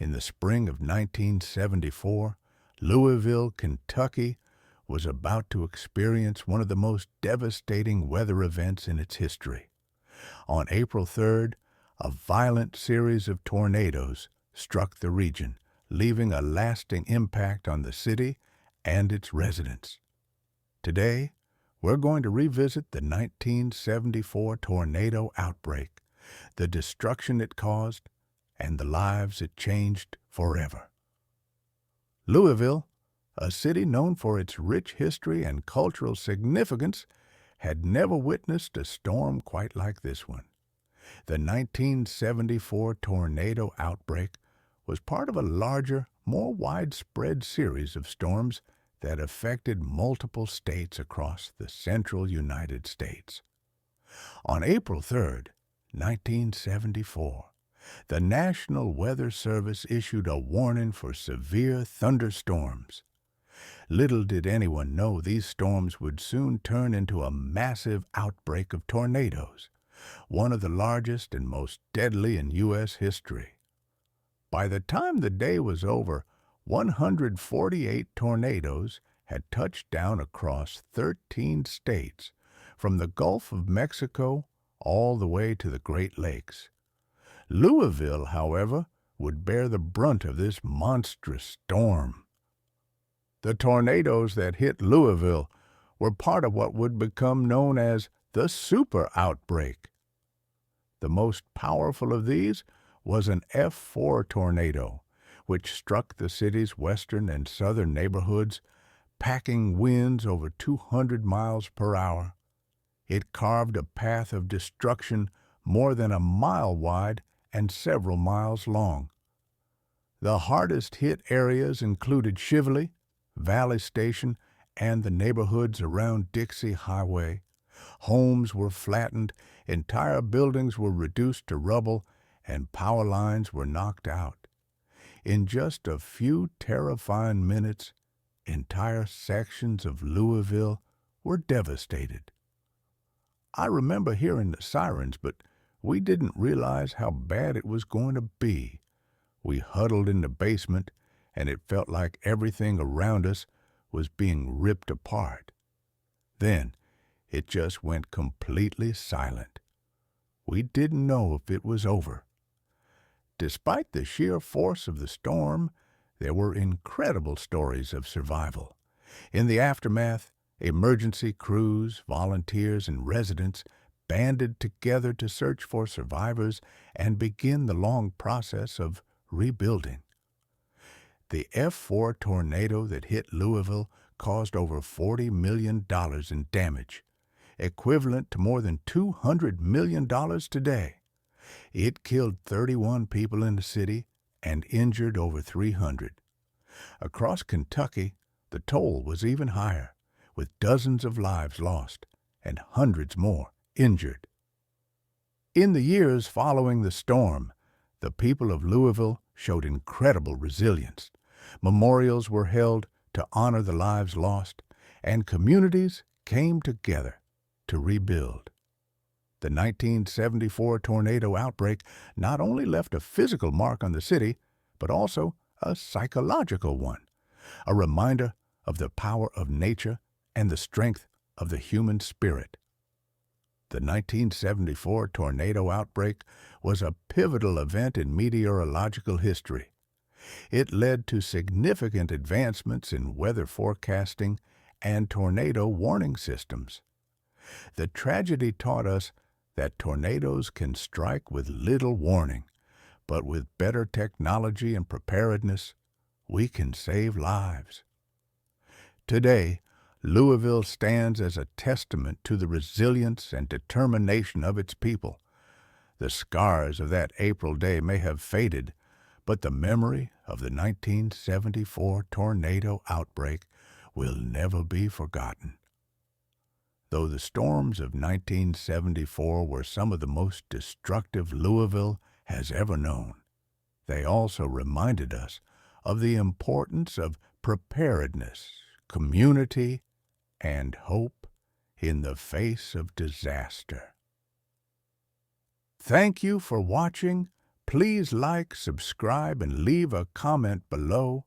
In the spring of 1974, Louisville, Kentucky, was about to experience one of the most devastating weather events in its history. On April 3rd, a violent series of tornadoes struck the region, leaving a lasting impact on the city and its residents. Today, we're going to revisit the 1974 tornado outbreak, the destruction it caused, and the lives it changed forever. Louisville, a city known for its rich history and cultural significance, had never witnessed a storm quite like this one. The 1974 tornado outbreak was part of a larger, more widespread series of storms that affected multiple states across the central United States. On April 3rd, 1974, the National Weather Service issued a warning for severe thunderstorms. Little did anyone know these storms would soon turn into a massive outbreak of tornadoes, one of the largest and most deadly in U.S. history. By the time the day was over, 148 tornadoes had touched down across 13 states, from the Gulf of Mexico all the way to the Great Lakes. Louisville, however, would bear the brunt of this monstrous storm. The tornadoes that hit Louisville were part of what would become known as the Super Outbreak. The most powerful of these was an F4 tornado, which struck the city's western and southern neighborhoods, packing winds over 200 miles per hour. It carved a path of destruction more than a mile wide and several miles long. The hardest hit areas included Shively, Valley Station, and the neighborhoods around Dixie Highway. Homes were flattened, entire buildings were reduced to rubble, and power lines were knocked out. In just a few terrifying minutes, entire sections of Louisville were devastated. I remember hearing the sirens, but we didn't realize how bad it was going to be. We huddled in the basement, and it felt like everything around us was being ripped apart. Then it just went completely silent. We didn't know if it was over. Despite the sheer force of the storm, there were incredible stories of survival. In the aftermath, emergency crews, volunteers, and residents banded together to search for survivors and begin the long process of rebuilding. The F4 tornado that hit Louisville caused over $40 million in damage, equivalent to more than $200 million today. It killed 31 people in the city and injured over 300. Across Kentucky, the toll was even higher, with dozens of lives lost and hundreds more injured. In the years following the storm, the people of Louisville showed incredible resilience. Memorials were held to honor the lives lost, and communities came together to rebuild. The 1974 tornado outbreak not only left a physical mark on the city, but also a psychological one, a reminder of the power of nature and the strength of the human spirit. The 1974 tornado outbreak was a pivotal event in meteorological history. It led to significant advancements in weather forecasting and tornado warning systems. The tragedy taught us that tornadoes can strike with little warning, but with better technology and preparedness, we can save lives. Today, Louisville stands as a testament to the resilience and determination of its people. The scars of that April day may have faded, but the memory of the 1974 tornado outbreak will never be forgotten. Though the storms of 1974 were some of the most destructive Louisville has ever known, they also reminded us of the importance of preparedness, community, and hope in the face of disaster. Thank you for watching. Please like, subscribe, and leave a comment below.